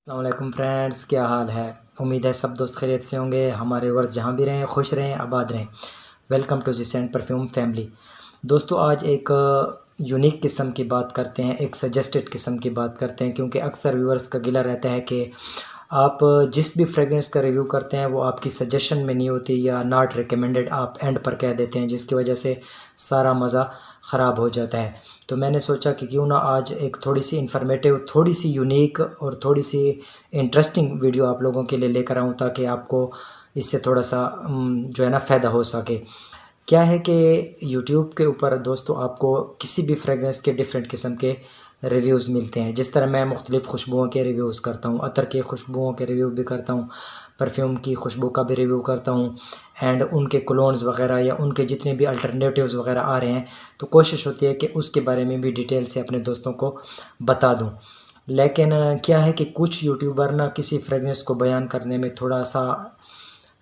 السلام علیکم فرینڈس، کیا حال ہے؟ امید ہے سب دوست خیریت سے ہوں گے۔ ہمارے ورز جہاں بھی رہیں خوش رہیں، آباد رہیں۔ Welcome to the scent perfume family. دوستو آج ایک یونیک قسم کی بات کرتے ہیں، ایک سجسٹڈ قسم کی بات کرتے ہیں، کیونکہ اکثر ویورز کا گلہ رہتا ہے کہ آپ جس بھی فریگرنس کا ریویو کرتے ہیں وہ آپ کی سجیشن میں نہیں ہوتی یا ناٹ ریکمینڈڈ آپ اینڈ پر کہہ دیتے ہیں، جس کی وجہ سے سارا مزہ خراب ہو جاتا ہے۔ تو میں نے سوچا کہ کیوں نہ آج ایک تھوڑی سی انفارمیٹیو، تھوڑی سی یونیک اور تھوڑی سی انٹرسٹنگ ویڈیو آپ لوگوں کے لیے لے کر آؤں، تاکہ آپ کو اس سے تھوڑا سا جو ہے نا فائدہ ہو سکے۔ کیا ہے کہ یوٹیوب کے اوپر دوستو آپ کو کسی بھی فریگرنس کے ڈیفرنٹ قسم کے ریویوز ملتے ہیں، جس طرح میں مختلف خوشبوؤں کے ریویوز کرتا ہوں، عطر کے خوشبوؤں کے ریویو بھی کرتا ہوں، پرفیوم کی خوشبو کا بھی ریویو کرتا ہوں، اینڈ ان کے کلونز وغیرہ یا ان کے جتنے بھی الٹرنیٹیوز وغیرہ آ رہے ہیں، تو کوشش ہوتی ہے کہ اس کے بارے میں بھی ڈیٹیل سے اپنے دوستوں کو بتا دوں۔ لیکن کیا ہے کہ کچھ یوٹیوبر نا کسی فریگرنس کو بیان کرنے میں تھوڑا سا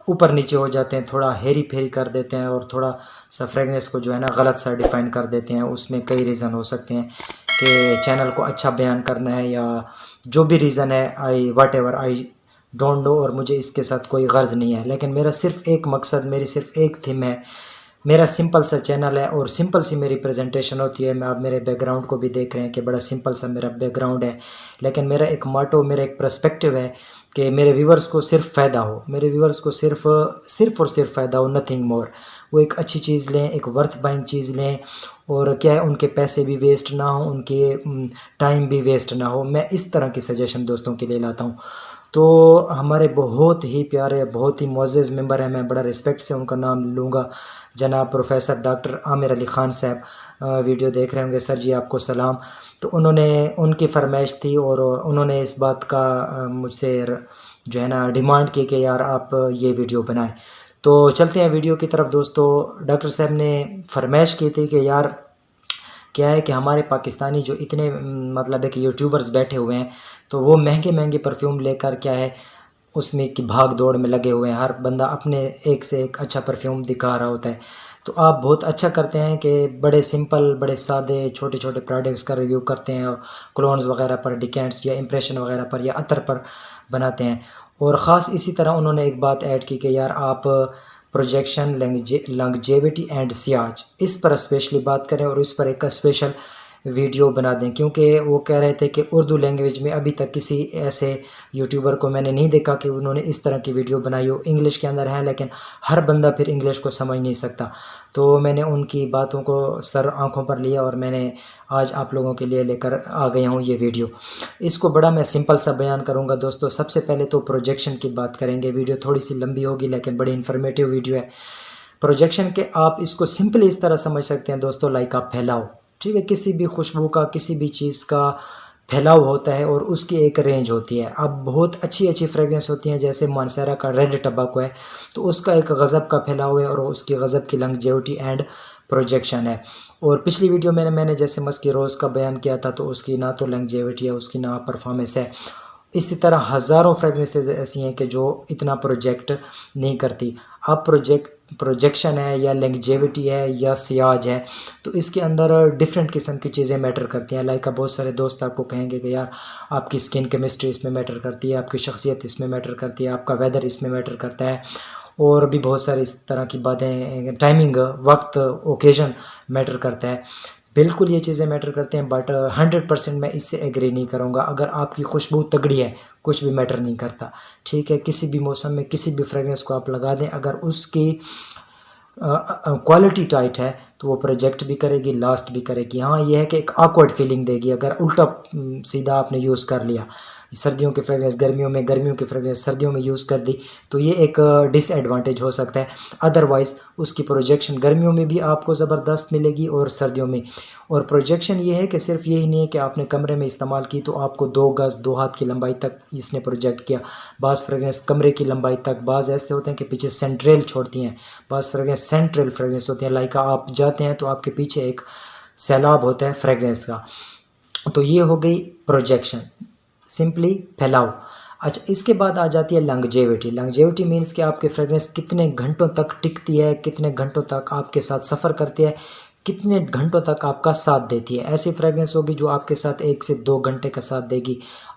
اوپر نیچے ہو جاتے ہیں، تھوڑا ہیری پھیری کر دیتے ہیں، اور تھوڑا سا فریگرنس کو جو ہے نا غلط سا ڈیفائن کر دیتے ہیں۔ اس میں کئی ریزن ہو سکتے ہیں کہ چینل کو اچھا بیان کرنا ہے یا جو بھی ریزن ہے، whatever I don't know, اور مجھے اس کے ساتھ کوئی غرض نہیں ہے۔ لیکن میرا صرف ایک مقصد، میری صرف ایک تھیم ہے، میرا سمپل سا چینل ہے اور سمپل سی میری پریزنٹیشن ہوتی ہے۔ میں آپ میرے بیک گراؤنڈ کو بھی دیکھ رہے ہیں کہ بڑا سمپل سا میرا بیک گراؤنڈ ہے، لیکن میرا ایک ماٹو، میرا ایک پرسپیکٹیو ہے کہ میرے ویورز کو صرف فائدہ ہو، میرے ویورز کو صرف اور صرف فائدہ ہو، نتھنگ مور۔ وہ ایک اچھی چیز لیں، ایک ورتھ بائنگ چیز لیں، اور کیا ہے ان کے پیسے بھی ویسٹ نہ ہوں، ان کے ٹائم بھی ویسٹ نہ ہو۔ میں اس طرح کی سجیشن دوستوں کے لیے لاتا ہوں۔ تو ہمارے بہت ہی پیارے، بہت ہی معزز ممبر ہیں، میں بڑا رسپیکٹ سے ان کا نام لوں گا، جناب پروفیسر ڈاکٹر عامر علی خان صاحب ویڈیو دیکھ رہے ہوں گے۔ سر جی آپ کو سلام۔ تو ان کی فرمائش تھی اور انہوں نے اس بات کا مجھ سے جو ہے نا ڈیمانڈ کی کہ یار آپ یہ ویڈیو بنائیں۔ تو چلتے ہیں ویڈیو کی طرف دوستو۔ ڈاکٹر صاحب نے فرمائش کی تھی کہ یار کیا ہے کہ ہمارے پاکستانی جو اتنے مطلب ہے کہ یوٹیوبرز بیٹھے ہوئے ہیں، تو وہ مہنگے مہنگے پرفیوم لے کر کیا ہے اس میں کی بھاگ دوڑ میں لگے ہوئے ہیں، ہر بندہ اپنے ایک سے ایک اچھا پرفیوم دکھا رہا ہوتا ہے۔ تو آپ بہت اچھا کرتے ہیں کہ بڑے سمپل، بڑے سادے چھوٹے چھوٹے پروڈکٹس کا ریویو کرتے ہیں، اور کلونز وغیرہ پر، ڈیکینٹس یا امپریشن وغیرہ پر یا عطر پر بناتے ہیں۔ اور خاص اسی طرح انہوں نے ایک بات ایڈ کی کہ یار آپ پروجیکشن، لانگجیوٹی اینڈ سیاج، اس پر اسپیشلی بات کریں اور اس پر ایک اسپیشل ویڈیو بنا دیں، کیونکہ وہ کہہ رہے تھے کہ اردو لینگویج میں ابھی تک کسی ایسے یوٹیوبر کو میں نے نہیں دیکھا کہ انہوں نے اس طرح کی ویڈیو بنائی ہو۔ انگلش کے اندر ہے لیکن ہر بندہ پھر انگلش کو سمجھ نہیں سکتا۔ تو میں نے ان کی باتوں کو سر آنکھوں پر لیا اور میں نے آج آپ لوگوں کے لیے لے کر آ گیا ہوں یہ ویڈیو۔ اس کو بڑا میں سمپل سا بیان کروں گا دوستو۔ سب سے پہلے تو پروجیکشن کی بات کریں گے، ویڈیو تھوڑی سی لمبی ہوگی لیکن بڑی انفارمیٹیو ویڈیو ہے۔ پروجیکشن کے آپ اس کو سمپلی اس طرح سمجھ سکتے ہیں دوستو، لائک آپ پھیلاؤ، ٹھیک ہے؟ کسی بھی خوشبو کا، کسی بھی چیز کا پھیلاؤ ہوتا ہے اور اس کی ایک رینج ہوتی ہے۔ اب بہت اچھی اچھی فریگرنس ہوتی ہیں، جیسے مانسیرا کا ریڈ ٹباکو ہے، تو اس کا ایک غضب کا پھیلاؤ ہے اور اس کی غضب کی لانگجیوٹی اینڈ پروجیکشن ہے۔ اور پچھلی ویڈیو میں نے جیسے مسکی روز کا بیان کیا تھا، تو اس کی نہ تو لانگجیوٹی ہے، اس کی نہ پرفارمنس ہے۔ اسی طرح ہزاروں فریگرنسز ایسی ہیں کہ جو اتنا پروجیکٹ نہیں کرتی۔ اب پروجیکشن ہے یا لانگجیوٹی ہے یا سیاج ہے، تو اس کے اندر ڈیفرنٹ قسم کی چیزیں میٹر کرتی ہیں۔ لائک بہت سارے دوست آپ کو کہیں گے کہ یار آپ کی سکن کیمسٹری اس میں میٹر کرتی ہے، آپ کی شخصیت اس میں میٹر کرتی ہے، آپ کا ویدر اس میں میٹر کرتا ہے، اور بھی بہت ساری اس طرح کی باتیں، ٹائمنگ، وقت، اوکیزن میٹر کرتا ہے۔ بالکل یہ چیزیں میٹر کرتے ہیں، بٹ 100% میں اس سے ایگری نہیں کروں گا۔ اگر آپ کی خوشبو تگڑی ہے، کچھ بھی میٹر نہیں کرتا، ٹھیک ہے؟ کسی بھی موسم میں کسی بھی فریگرنس کو آپ لگا دیں، اگر اس کی کوالٹی ٹائٹ ہے تو وہ پروجیکٹ بھی کرے گی، لاسٹ بھی کرے گی۔ ہاں یہ ہے کہ ایک آکورڈ فیلنگ دے گی اگر الٹا سیدھا آپ نے یوز کر لیا۔ سردیوں کی فریگرنس گرمیوں میں، گرمیوں کی فریگرنس سردیوں میں یوز کر دی، تو یہ ایک ڈس ایڈوانٹیج ہو سکتا ہے۔ ادروائز اس کی پروجیکشن گرمیوں میں بھی آپ کو زبردست ملے گی اور سردیوں میں۔ اور پروجیکشن یہ ہے کہ صرف یہی نہیں ہے کہ آپ نے کمرے میں استعمال کی تو آپ کو 2 گز 2 ہاتھ کی لمبائی تک اس نے پروجیکٹ کیا۔ بعض فریگرنس کمرے کی لمبائی تک، بعض ایسے ہوتے ہیں کہ پیچھے سینٹریل چھوڑتی ہیں، بعض فریگرنس سینٹرل فریگرنس ہوتی ہیں، لائک آپ جاتے ہیں تو آپ کے پیچھے ایک سیلاب ہوتا ہے فریگرنس کا۔ تو یہ ہو گئی پروجیکشن، سمپلی پھیلاؤ۔ اچھا، اس کے بعد آ جاتی ہے لانگجیوٹی۔ لانگجیوٹی مینس کہ آپ کے فریگرنس کتنے گھنٹوں تک ٹکتی ہے، کتنے گھنٹوں تک آپ کے ساتھ سفر کرتی ہے، کتنے گھنٹوں تک آپ کا ساتھ دیتی ہے۔ ایسی فریگرنس ہوگی جو آپ کے ساتھ 1 سے 2 گھنٹے کا ساتھ دے گی،